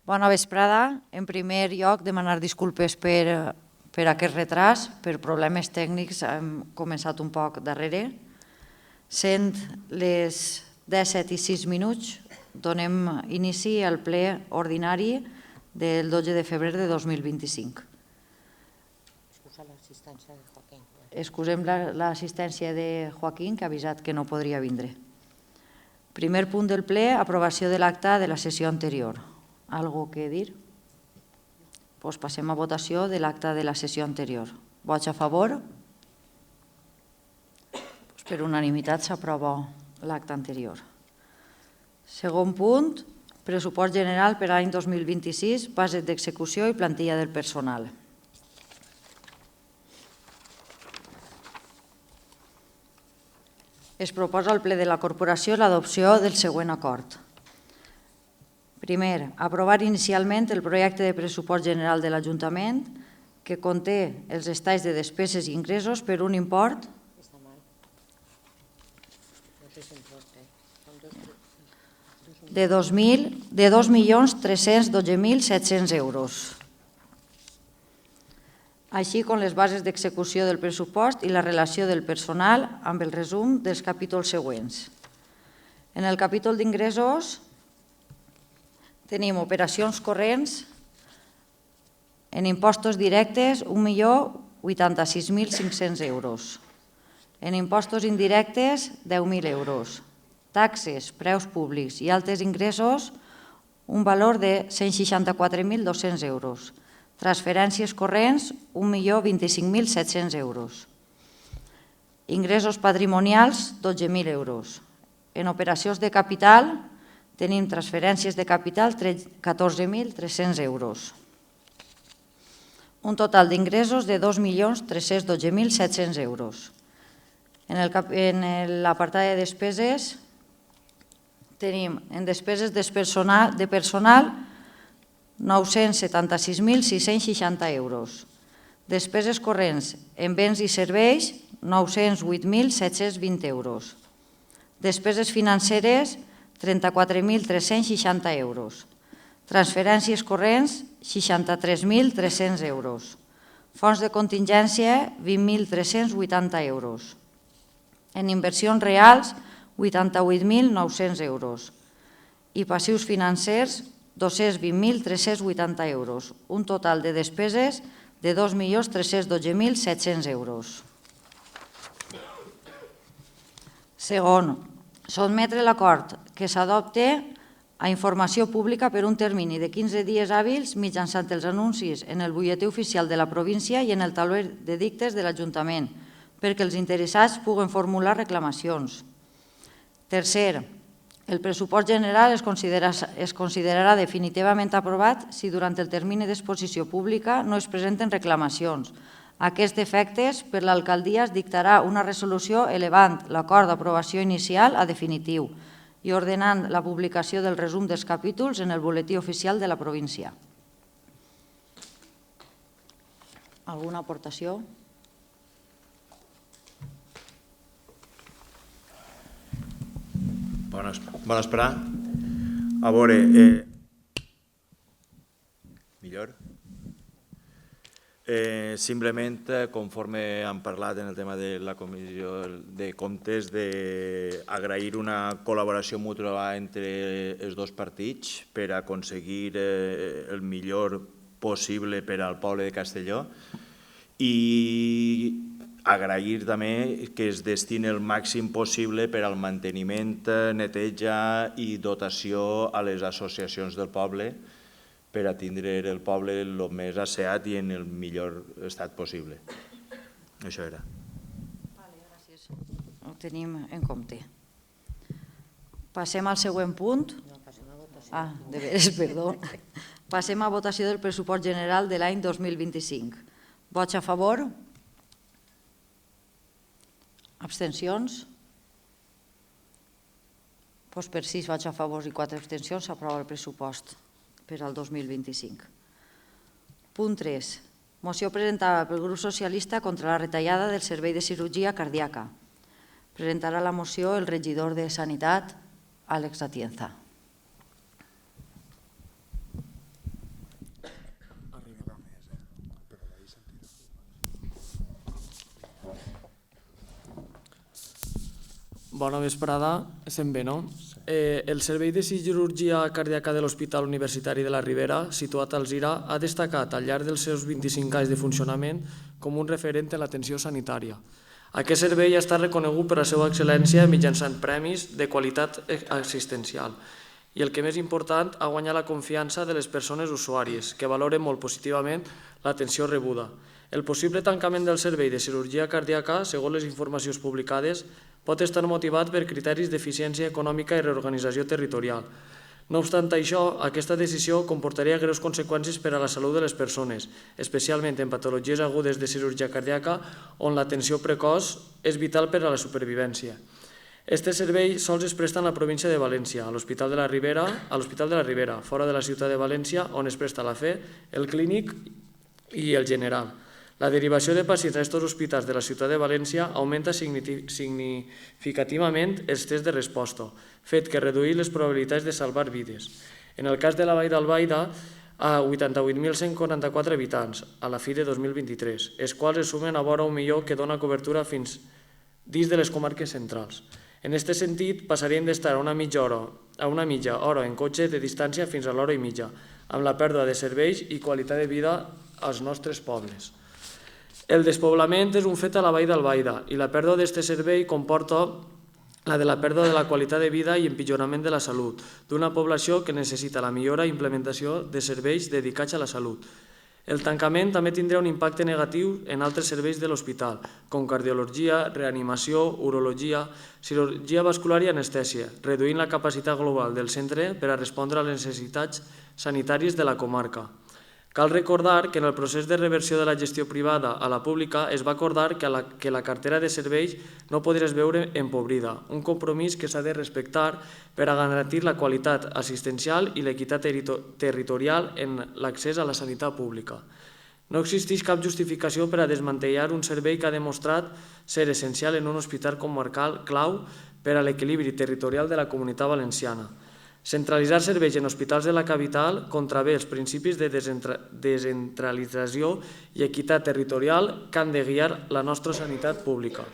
Bona vesprada. En primer lloc, demanar disculpes per aquest retras. Per problemes tècnics hem començat un poc darrere. Sent les 17:06, donem inici al ple ordinari del 12 de febrer de 2025. Excusem l'assistència de Joaquín, que ha avisat que no podria vindre. Primer punt del ple, aprovació de l'acta de la sessió anterior. Algo que dir? Doncs passem a votació de l'acta de la sessió anterior. Vots a favor? Per unanimitat s'aprova l'acta anterior. Segon punt, pressupost general per a l'any 2026, bases d'execució i plantilla del personal. Es proposa al ple de la corporació l'adopció del següent acord. Primer, aprovar inicialment el projecte de pressupost general de l'Ajuntament que conté els estais de despeses i ingressos per un import de 2.312.700 euros, així com les bases d'execució del pressupost i la relació del personal amb el resum dels capítols següents. En el capítol d'ingressos tenim operacions corrents en impostos directes 1.086.500 euros, en impostos indirectes 10.000 euros, taxes, preus públics i altres ingressos un valor de 164.200 euros, transferències corrents 1.025.700 euros, ingressos patrimonials 12.000 euros. En operacions de capital tenim transferències de capital 14.300 euros. Un total d'ingressos de 2.312.700 euros. En l'apartat de despeses tenim en despeses de personal 976.660 euros. Despeses corrents en béns i serveis 908.720 euros. Despeses financeres 34.360 euros. Transferències corrents 63.300 euros. Fons de contingència 20.380 euros. En inversions reals 88.900 euros. I passius financers 220.380 euros. Un total de despeses de 2.312.700 euros. Segon, sotmetre l'acord que s'adopte a informació pública per un termini de 15 dies hàbils mitjançant els anuncis en el butlletí oficial de la província i en el tauler de dictes de l'Ajuntament, perquè els interessats puguen formular reclamacions. Tercer, el pressupost general es considerarà definitivament aprovat si durant el termini d'exposició pública no es presenten reclamacions. A aquests efectes, per l'alcaldia es dictarà una resolució elevant l'acord d'aprovació inicial a definitiu i ordenant la publicació del resum dels capítols en el butlletí oficial de la província. Alguna aportació? Bona vesprada. A veure, millor? Simplement, conforme hem parlat en el tema de la comissió de comptes, d'agrair una col·laboració mútua entre els dos partits per aconseguir el millor possible per al poble de Castelló i agrair també que es destini el màxim possible per al manteniment, neteja i dotació a les associacions del poble per a tindre el poble el més asseat i en el millor estat possible. Això era. Gràcies. Ho tenim en compte. Passem al següent punt. De veres, perdó. Passem a votació del pressupost general de l'any 2025. Vots a favor? Abstencions? Doncs per 6 vots a favor i 4 abstencions s'aprova el pressupost per al 2025. Punt 3. Moció presentada pel grup socialista contra la retallada del servei de cirurgia cardíaca. Presentarà la moció el regidor de Sanitat, Àlex Atienza. Bona vesprada, estem bé, no? El Servei de Cirurgia Cardíaca de l'Hospital Universitari de la Ribera, situat al Alzira, ha destacat al llarg dels seus 25 anys de funcionament com un referent en l'atenció sanitària. Aquest servei ha estat reconegut per la seva excel·lència mitjançant premis de qualitat assistencial i, el que més important, ha guanyat la confiança de les persones usuàries, que valoren molt positivament l'atenció rebuda. El possible tancament del servei de cirurgia cardíaca, segons les informacions publicades, pot estar motivat per criteris d'eficiència econòmica i reorganització territorial. No obstant això, aquesta decisió comportaria greus conseqüències per a la salut de les persones, especialment en patologies agudes de cirurgia cardíaca, on l'atenció precoç és vital per a la supervivència. Este servei sols es presta en la província de València, a l'Hospital de la Ribera, fora de la ciutat de València, on es presta la FE, el Clínic i el General. La derivació de pacients a aquests hospitals de la ciutat de València augmenta significativament els tests de resposta, fet que redueix les probabilitats de salvar vides. En el cas de la Vall d'Albaida, a 88.144 habitants a la fi de 2023, els quals es sumen a vora 1 milió que dona cobertura fins dins de les comarques centrals. En aquest sentit, passaríem d'estar a una mitja hora en cotxe de distància fins a l'hora i mitja, amb la pèrdua de serveis i qualitat de vida als nostres pobles. El despoblament és un fet a la Vall d'Albaida i la pèrdua d'aquest servei comporta la de la pèrdua de la qualitat de vida i empitjorament de la salut d'una població que necessita la millora i implementació de serveis dedicats a la salut. El tancament també tindrà un impacte negatiu en altres serveis de l'hospital, com cardiologia, reanimació, urologia, cirurgia vascular i anestèsia, reduint la capacitat global del centre per a respondre a les necessitats sanitàries de la comarca. Cal recordar que en el procés de reversió de la gestió privada a la pública es va acordar que la cartera de serveis no podria es veure empobrida, un compromís que s'ha de respectar per a garantir la qualitat assistencial i l'equitat territorial en l'accés a la sanitat pública. No existeix cap justificació per a desmantellar un servei que ha demostrat ser essencial en un hospital comarcal clau per a l'equilibri territorial de la Comunitat Valenciana. Centralitzar serveis en hospitals de la capital contravé els principis de descentralització i equitat territorial que han de guiar la nostra sanitat pública.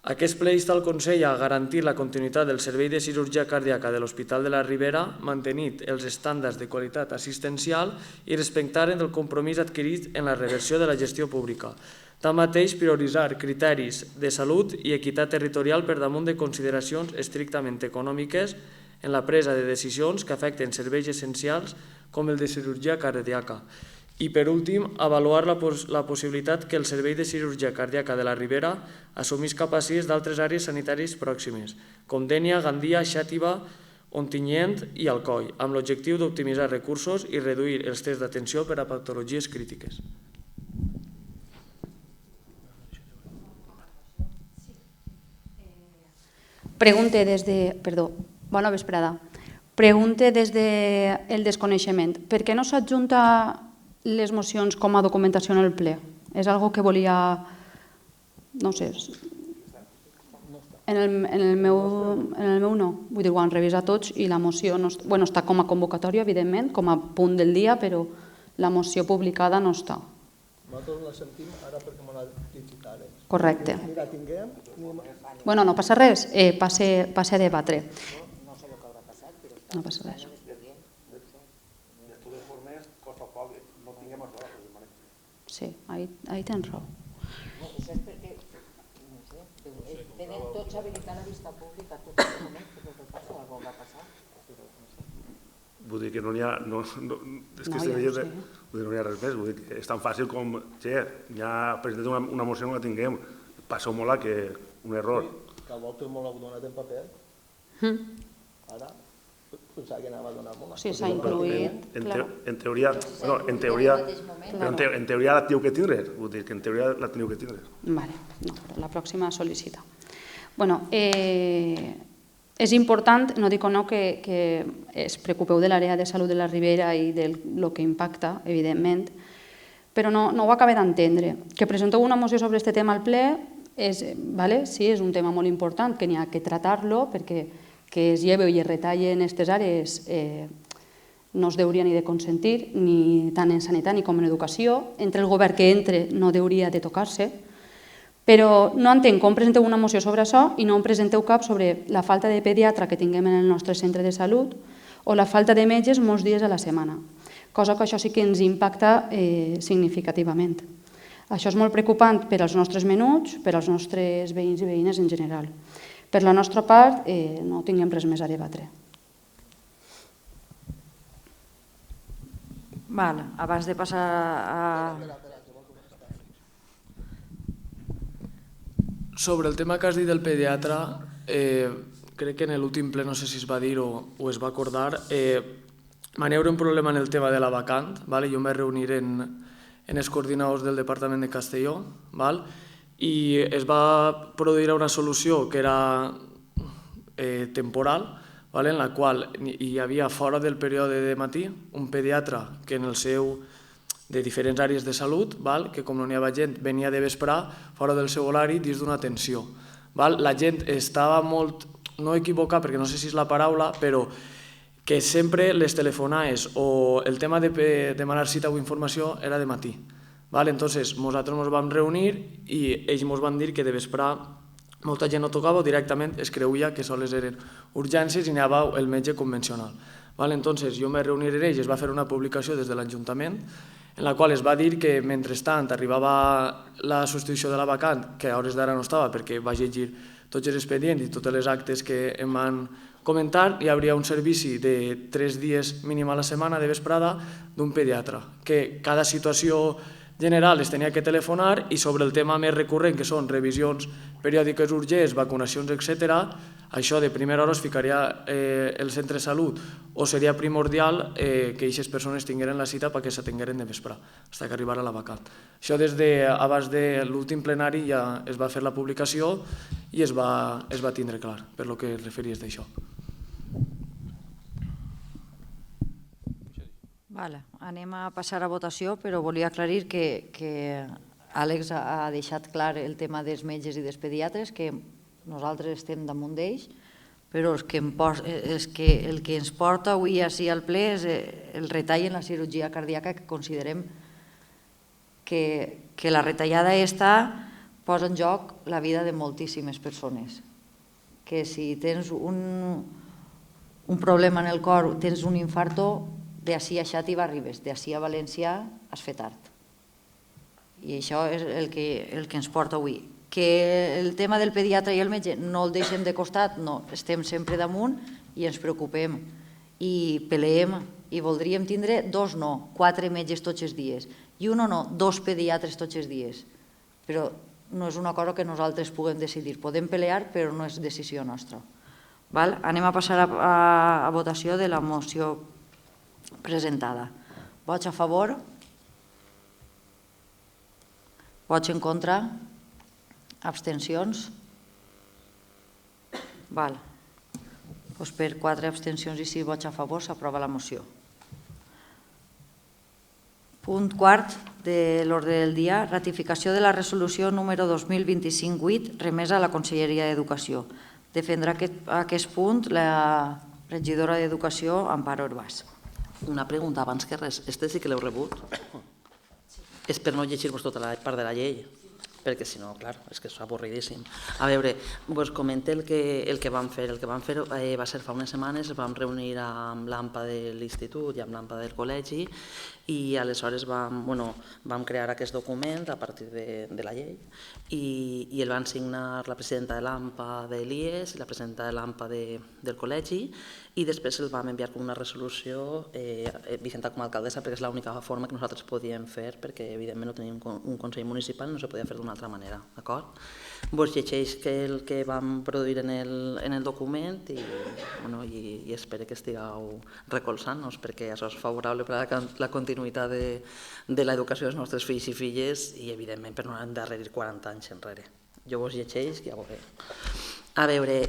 Aquest ple insta el Consell a garantir la continuïtat del servei de cirurgia cardíaca de l'Hospital de la Ribera, mantenint els estàndards de qualitat assistencial i respectant el compromís adquirit en la reversió de la gestió pública. Tanmateix, prioritzar criteris de salut i equitat territorial per damunt de consideracions estrictament econòmiques en la presa de decisions que afecten serveis essencials com el de cirurgia cardíaca. I, per últim, avaluar la possibilitat que el Servei de Cirurgia Cardíaca de la Ribera assumís capacitats d'altres àrees sanitàries pròximes, com Dénia, Gandia, Xàtiva, Ontinyent i Alcoi, amb l'objectiu d'optimitzar recursos i reduir els tests d'atenció per a patologies crítiques. Bona vesprada. Pregunte des del desconeixement. Per què no s'adjunta les mocions com a documentació en el ple? És algo que volia... No sé. En el meu no. Vull dir, ho han revisat tots i la moció està com a convocatòria, evidentment, com a punt del dia, però la moció publicada no està. Nosaltres la sentim ara perquè me la digitalen. Correcte. Ni la tinguem... Bueno, no passa res, passe a debatre. No sé el que haurà passat, però... No passa res. De totes formes, costa poc, no tinguem els hores. Sí, ahí tens raó. No, això és perquè, no sé, tenen tots habilitant la vista pública a tots els moments, però què passa? Algú va passar? Vull dir que no n'hi ha... És que no hi ha res més. Vull dir que és tan fàcil com... Ja presentem una moció, no la tinguem. Passa molt a que un error. Que al volta me l'heu donat en paper. Ara, pensava que anava a donar molt. Sí, s'ha incluït. En teoria la teniu que tindre. Vull dir que en teoria la teniu que tindre. Vale, la pròxima sol·licita. Bueno, és important, no dic o no, que es preocupeu de l'àrea de salut de la Ribera i del que impacta, evidentment, però no ho acabé d'entendre. Que presenteu una moció sobre aquest tema al ple, sí, és un tema molt important, que n'hi ha que tractar-lo, perquè que es lleve i es retallen aquestes àrees no es deuria ni de consentir, ni tant en sanitat ni com en educació. Entre el govern que entre no hauria de tocar-se, Però no entenc com presenteu una moció sobre això i no en presenteu cap sobre la falta de pediatra que tinguem en el nostre centre de salut o la falta de metges molts dies a la setmana, cosa que això sí que ens impacta significativament. Això és molt preocupant per als nostres menuts, per als nostres veïns i veïnes en general. Per la nostra part, no tinguem res més a debatre. Abans de passar a... Sobre el tema que has dit del pediatre, crec que en l'últim ple, no sé si es va dir o es va acordar, va haver un problema en el tema de la vacant. Jo em vaig reunir en els coordinadors del Departament de Castelló i es va produir una solució que era temporal, en la qual hi havia fora del període de matí un pediatre que en el seu de diferents àrees de salut, que com no n'hi havia gent venia de vesprà fora del seu horari dins d'una atenció. La gent estava molt, no equivocada perquè no sé si és la paraula, però que sempre les telefonades o el tema de demanar cita o informació era de matí. Entonces nosaltres ens vam reunir i ells ens van dir que de vesprà molta gent no tocava o directament es creuia que soles eren urgències i anava el metge convencional. Entonces jo em vaig reunir amb ells, es va fer una publicació des de l'Ajuntament en la qual es va dir que mentrestant arribava la substitució de la vacant, que a hores d'ara no estava perquè va llegir tots els expedients i totes les actes que em van comentar, hi hauria un servici de 3 dies mínim a la setmana de vesprada d'un pediatre, que cada situació general es tenia que telefonar i sobre el tema més recurrent, que són revisions periòdiques urgents, vacunacions, etc., això de primera hora es ficaria el centre de salut o seria primordial que aquestes persones tingueren la cita perquè s'atengueren de vesprà, fins que arribara la vacant. Això abans de l'últim plenari ja es va fer la publicació i es va tindre clar, per lo que es referies d'això. Anem a passar a votació, però volia aclarir que Àlex ha deixat clar el tema dels metges i dels pediatres, que nosaltres estem damunt d'ells, però el que ens porta avui així al ple és el retall en la cirurgia cardíaca, que considerem que la retallada aquesta posa en joc la vida de moltíssimes persones. Que si tens un problema en el cor, tens un infarto, d'ací a Xàtiva arribes, d'ací a València has fet tard. I això és el que ens porta avui. Que el tema del pediatre i el metge no el deixem de costat, no, estem sempre damunt i ens preocupem i peleem i voldríem tindre 2 no, 4 metges tots els dies i 1 no, 2 pediatres tots els dies. Però no és una cosa que nosaltres puguem decidir. Podem pelear, però no és decisió nostra. Anem a passar a votació de la moció presentada. Vots a favor? Vots en contra? Abstencions? Per 4 abstencions i 6 vots a favor s'aprova la moció. Punt quart de l'ordre del dia, ratificació de la resolució número 2025-8 remesa a la Conselleria d'Educació. Defendrà aquest punt la regidora d'Educació, Amparo Herbàs. Una pregunta abans que res. Este sí que l'heu rebut? És per no llegir-vos tota la part de la llei, perquè si no, clar, és que és avorridíssim. A veure, vos comento el que vam fer. El que vam fer va ser fa unes setmanes, ens vam reunir amb l'AMPA de l'institut i amb l'AMPA del col·legi i aleshores vam crear aquest document a partir de la llei i el van signar la presidenta de l'AMPA de l'IES i la presidenta de l'AMPA del col·legi i després el vam enviar com una resolució Vicenta com a alcaldessa perquè és l'única forma que nosaltres podíem fer perquè evidentment no tenim un consell municipal i no se podia fer d'una altra manera, d'acord? Vos llegeix el que vam produir en el document i espero que estigueu recolzant-nos perquè això és favorable per a la continuïtat de l'educació dels nostres fills i filles i evidentment per no endarrerir 40 anys enrere. Jo vos llegeix i ja veuré. A veure,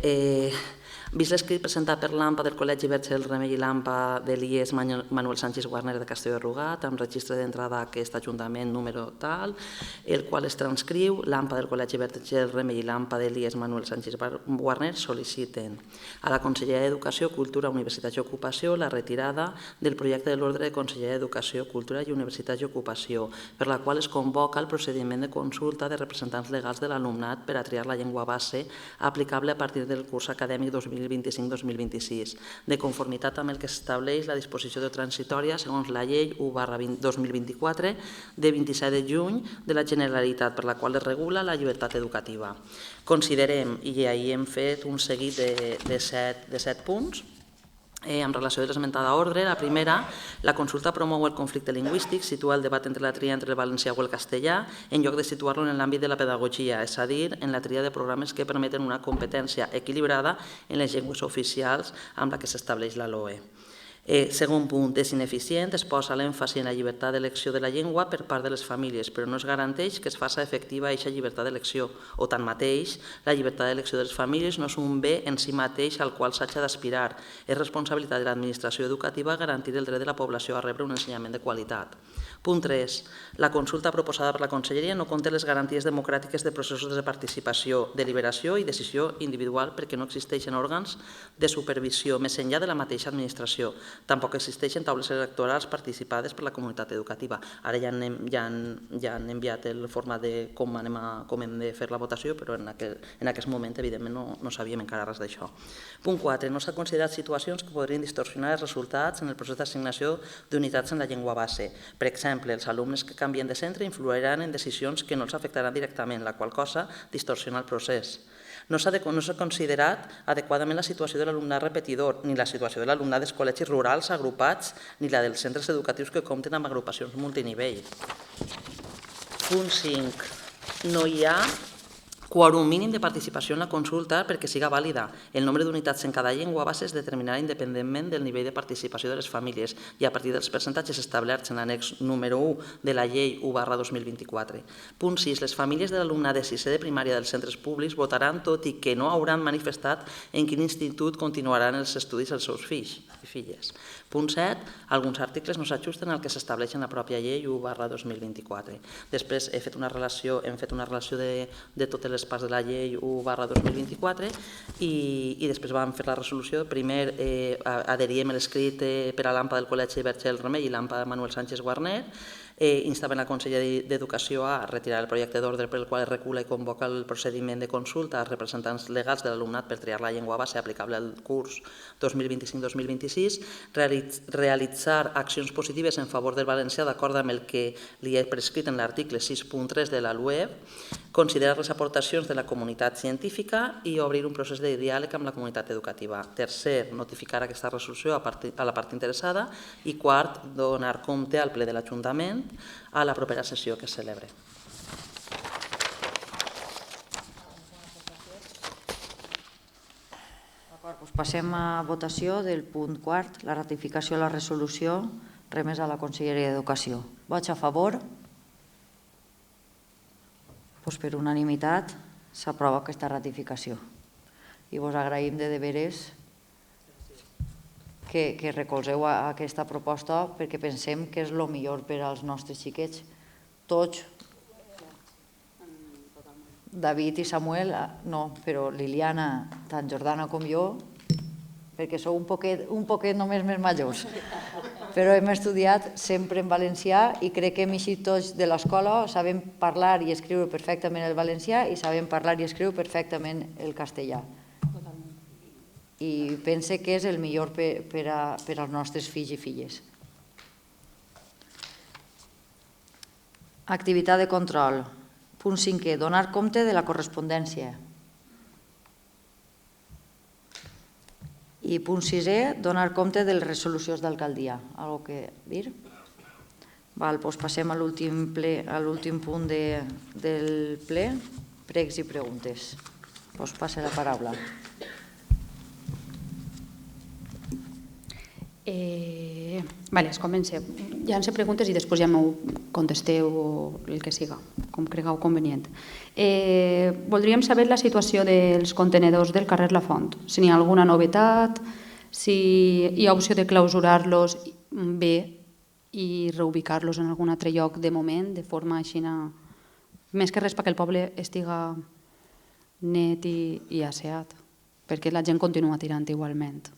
Vist l'escrit presentat per l'AMPA del Col·legi Vergel Remei i l'AMPA de l'IES Manuel Sánchez Guarner de Castelló de Rugat, amb registre d'entrada a aquest ajuntament número tal, el qual es transcriu, l'AMPA del Col·legi Vergel Remei i l'AMPA de l'IES Manuel Sánchez Guarner sol·liciten a la Conselleria d'Educació, Cultura, Universitats i Ocupació la retirada del projecte de l'ordre de Conselleria d'Educació, Cultura i Universitats i Ocupació, per la qual es convoca el procediment de consulta de representants legals de l'alumnat per a triar la llengua base aplicable a partir del curs acadèmic 2025-2026, de conformitat amb el que s'estableix la disposició de transitòria segons la llei 1/2024 de 27 de juny de la Generalitat, per la qual es regula la llibertat educativa. Considerem, i ahir hem fet un seguit de set punts, en relació a l'esmentada ordre, la primera, la consulta promou el conflicte lingüístic, situa el debat entre la tria entre el valencià o el castellà, en lloc de situar-lo en l'àmbit de la pedagogia, és a dir, en la tria de programes que permeten una competència equilibrada en les llengües oficials amb la que s'estableix la LOE. Segon punt, és ineficient, es posa l'èmfasi en la llibertat d'elecció de la llengua per part de les famílies, però no es garanteix que es faci efectiva aquesta llibertat d'elecció, o tanmateix, la llibertat d'elecció de les famílies no és un bé en si mateix al qual s'ha d'aspirar, és responsabilitat de l'administració educativa garantir el dret de la població a rebre un ensenyament de qualitat. Punt 3. La consulta proposada per la Conselleria no conté les garanties democràtiques de processos de participació, deliberació i decisió individual perquè no existeixen òrgans de supervisió més enllà de la mateixa administració. Tampoc existeixen taules electorals participades per la comunitat educativa. Ara ja han enviat el format de com hem de fer la votació, però en aquest moment, evidentment, no sabíem encara res d'això. Punt 4. No s'han considerat situacions que podrien distorsionar els resultats en el procés d'assignació d'unitats en la llengua base. Per exemple, els alumnes que canvien de centre influiran en decisions que no els afectaran directament, la qual cosa distorsiona el procés. No s'ha considerat adequadament la situació de l'alumnat repetidor, ni la situació de l'alumnat dels col·legis rurals agrupats, ni la dels centres educatius que compten amb agrupacions multinivell. Punt 5. No hi ha quòrum mínim de participació en la consulta perquè siga vàlida. El nombre d'unitats en cada llengua base es determinarà independentment del nivell de participació de les famílies i a partir dels percentatges establerts en l'annex número 1 de la llei 1/2024. Punt 6. Les famílies de l'alumnat de sisè de primària dels centres públics votaran tot i que no hauran manifestat en quin institut continuaran els estudis els seus fills i filles. Punt 7. Alguns articles no s'ajusten al que s'estableix en la pròpia llei 1/2024. Després hem fet una relació de totes les parts de la llei 1/2024 i després vam fer la resolució. Primer adheríem l'escrit per a l'AMPA del Col·legi Vergel Remei i l'AMPA de Manuel Sánchez Guarner. Instaven la Conselleria d'Educació a retirar el projecte d'ordre per el qual es regula i convoca el procediment de consulta als representants legals de l'alumnat per triar la llengua base aplicable al curs 2025-2026, realitzar accions positives en favor del valencià d'acord amb el que li he prescrit en l'article 6.3 de la LUE, considerar les aportacions de la comunitat científica i obrir un procés de diàleg amb la comunitat educativa. Tercer, notificar aquesta resolució a la part interessada i quart, donar compte al ple de l'Ajuntament a la propera sessió que es celebre. Passem a votació del punt quart, la ratificació de la resolució remesa a la Conselleria d'Educació. Vots a favor? Per unanimitat s'aprova aquesta ratificació. I vos agraïm de veres que recolzeu aquesta proposta perquè pensem que és el millor per als nostres xiquets. Tots, David i Samuel, no, però Liliana, tant Jordana com jo, perquè sou un poquet només més majors, però hem estudiat sempre en valencià i crec que hem eixit tots de l'escola, sabem parlar i escriure perfectament el valencià i sabem parlar i escriure perfectament el castellà. I pense que és el millor per als nostres fills i filles. Activitat de control. Punt 5è. Donar compte de la correspondència. I punt 6è. Donar compte de les resolucions d'alcaldia. Algo que dir? Doncs passem a l'últim punt del ple. Pregs i preguntes. Us passo la paraula. Vale, comencem. Ja ens preguntes i després ja m'ho contesteu el que siga, com com cregueu convenient. Voldríem saber la situació dels contenedors del carrer La Font, si n'hi ha alguna novetat, si hi ha opció de clausurar-los bé i reubicar-los en algun altre lloc de moment, de forma així, més que res perquè el poble estiga net i asseat, perquè la gent continua tirant igualment.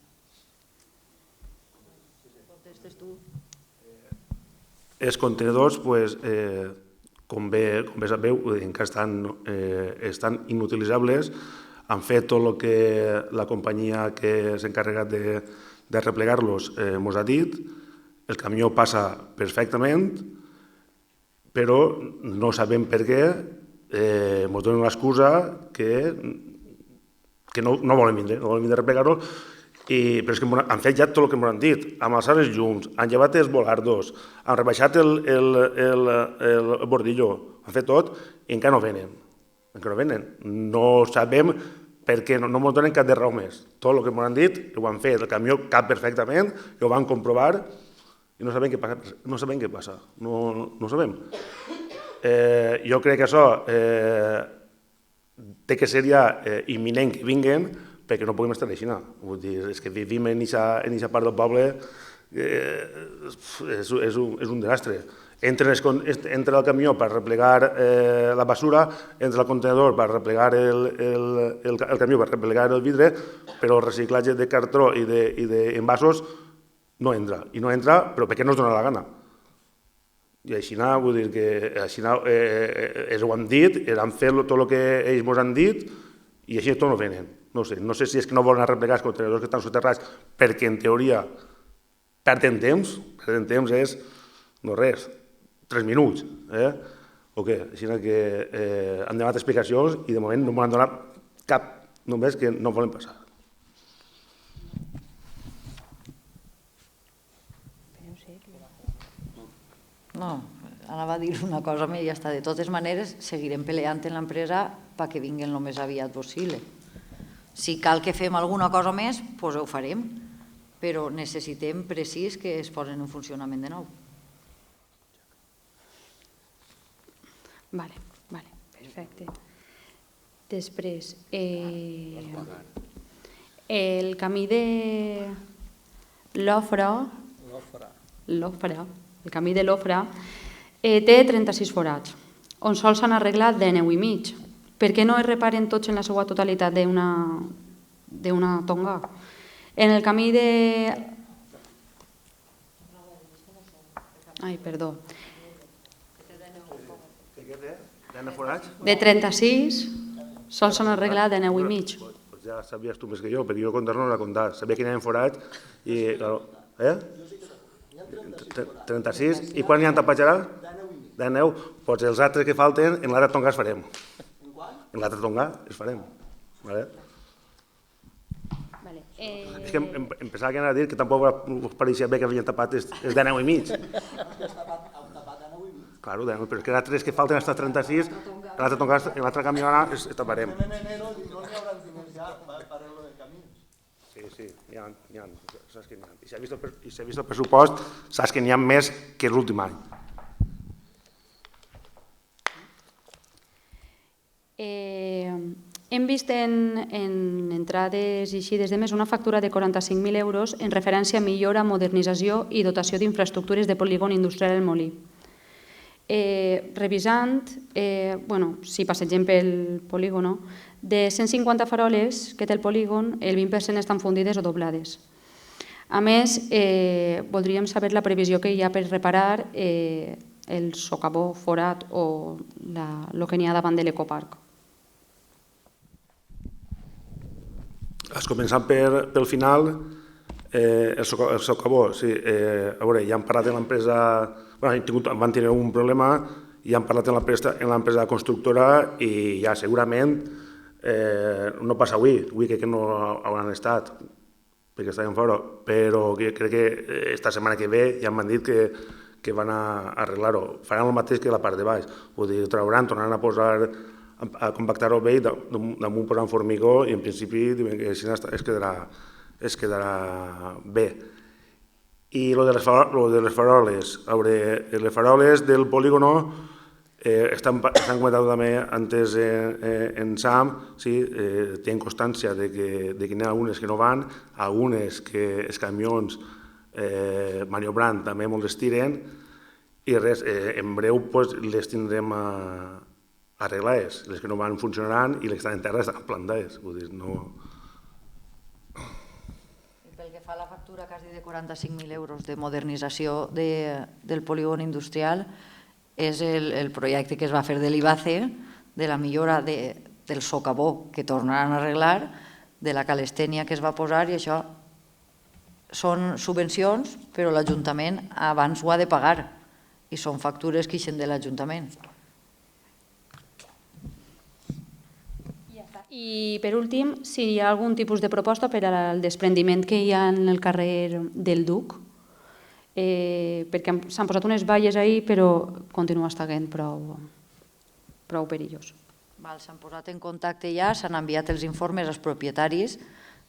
Els contenidors, com bé sabeu, encara estan inutilitzables. Han fet tot el que la companyia que s'ha encarregat de replegar-los ens ha dit. El camió passa perfectament, però no sabem per què ens donen l'excusa que no volen vindre a replegar-los. Però és que han fet ja tot el que ens han dit, han alçat els llums, han llevat els volardos, han rebaixat el bordillo, han fet tot i encara no venen. No sabem per què, no ens donen cap de raó més. Tot el que ens han dit ho han fet, el camió cap perfectament, ho van comprovar i no sabem què passa. No sabem. Jo crec que això té que ser ja imminent que vinguen, perquè no podem estar així. Vull dir, és que vivim en aquesta part del poble, és un desastre. Entra el camió per replegar la basura, entra el contenedor per replegar el camió, per replegar el vidre, però el reciclatge de cartró i d'envasos no entra. I no entra, però perquè no es dona la gana. I així, vull dir que així ho han dit, han fet tot el que ells ens han dit i així tot no venen. No sé si és que no volen arreplegar els contenidors que estan soterrats perquè, en teoria, perden temps és, no res, 3 minuts, o què? Així que han demanat explicacions i de moment no m'han donat cap, només que no volen passar. No, anava a dir una cosa més i ja està. De totes maneres, seguirem peleant en l'empresa perquè vinguin el més aviat possible. Si cal que fem alguna cosa més, doncs ho farem, però necessitem precís que es posen en funcionament de nou. Vale, perfecte. Després, el camí de l'Ofra, el camí de l'Ofra, té 36 forats, on sols s'han arreglat 19 i mig. Per què no es reparen tots en la seva totalitat d'una tonga? En el camí de... Ai, perdó. De 36, sols s'han arreglat 19 i mig. Ja sabies tu més que jo, perquè jo comptar no l'he comptat. Sabia que n'hi havia forats i... 36. I quan n'hi ha tapats ara? 19. Doncs els altres que falten, en l'altra tonga els farem. En l'altra tonga els farem. És que em pensava que anava a dir que tampoc us pareixia bé que havien tapat els de 9 i mig. Claro, però és que els altres que falten estan 36, en l'altra tonga, en l'altra camiona els taparem. Sí, n'hi ha, saps que n'hi ha. I si ha vist el pressupost, saps que n'hi ha més que l'últim any. Hem vist en entrades i eixides de mes una factura de 45.000 euros en referència a millora, modernització i dotació d'infraestructures de polígon industrial El Molí. Revisant, si passegem pel polígon, de 150 faroles que té el polígon, el 20% estan fundides o doblades. A més, voldríem saber la previsió que hi ha per reparar el socavó forat o el que n'hi ha davant de l'ecoparc. Començant pel final, el socavó, sí, a veure, ja han parlat de l'empresa, van tenir un problema, ja han parlat amb l'empresa constructora i ja segurament no passa avui crec que no hauran estat, perquè estaven fora, però crec que esta setmana que ve ja m'han dit que van a arreglar-ho. Faran el mateix que la part de baix, vull dir, trauran, tornaran a compactar-ho bé i damunt posaran formigó i en principi es quedarà bé. I el de les faroles, les faroles del polígono Estan comentant també antes en Sam, sí, tenen constància de que n'hi ha algunes que no van, algunes que els camions maniobrant també molt les tiren, i res, en breu les tindrem arreglades. Les que no van funcionaran i les que estan en terra estan plantades. Vull dir, no... Pel que fa a la factura quasi de 45.000 euros de modernització del polígon industrial, és el projecte que es va fer de l'IBACE, de la millora del socavó que tornaran a arreglar, de la calestènia que es va posar, i això són subvencions, però l'Ajuntament abans ho ha de pagar, i són factures que ixen de l'Ajuntament. I per últim, si hi ha algun tipus de proposta per al desprendiment que hi ha en el carrer del Duc, perquè s'han posat unes valles ahí, però continua estant prou perillós. S'han posat en contacte ja, s'han enviat els informes als propietaris,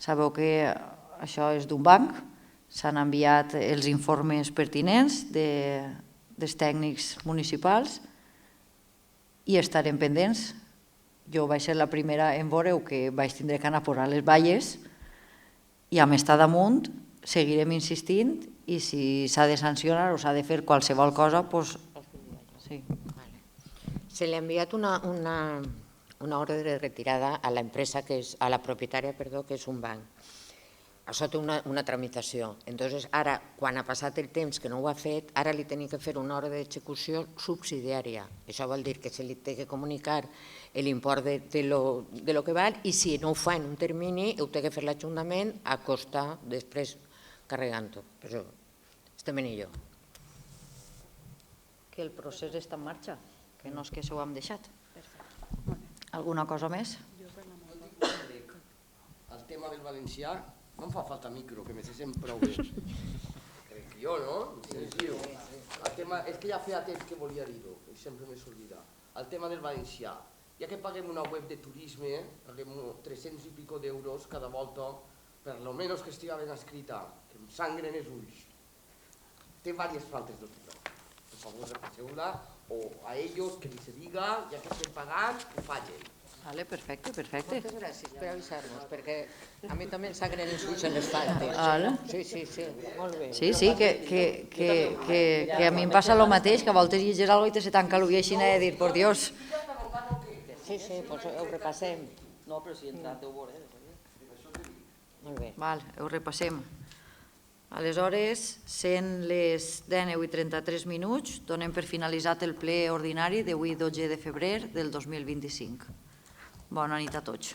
sabeu que això és d'un banc, s'han enviat els informes pertinents dels tècnics municipals i estarem pendents. Jo vaig ser la primera en veure que vaig tindre que anar a posar les valles i amb estar damunt seguirem insistint i si s'ha de sancionar o s'ha de fer qualsevol cosa, doncs sí. Se li ha enviat una ordre de retirada a l'empresa, a la propietària, que és un banc. Això té una tramitació. Entonces, ara, quan ha passat el temps que no ho ha fet, ara li tenim que fer una ordre d'execució subsidiària. Això vol dir que se li té que comunicar l'import de lo que val i si no ho fa en un termini, ho té que fer l'Ajuntament a costa després carregant-ho. Per això estem en ello. Que el procés està en marxa, que no és que s'ho hem deixat. Alguna cosa més? El tema del valencià, no em fa falta micro, que me sent prou bé. Crec que jo, no? El tema, és que ja feia temps que volia dir-ho, i sempre m'he s'oblida. El tema del valencià, ja que paguem una web de turisme, paguem 300 i pico d'euros cada volta, per lo menos que estiga ben escrita, que em sangren els ulls. Té diverses faltes d'ortografia. Per favor, repasseu-la, o a ells que se diga, ja que estem pagant, que fallen. Vale, perfecte. Moltes gràcies per avisar-nos, perquè a mi també em sangren els ulls en les faltes. Sí, molt bé. Sí, que a mi em passa el mateix, que a voltes llegir alguna cosa i te se tanca l'ull així de dir, por Dios. Sí, doncs ho repassem. No, però si entrat ho veuré. Molt bé. Ho repassem. Aleshores, sent les 10:33, donem per finalitzat el ple ordinari d'avui 12 de febrer del 2025. Bona nit a tots.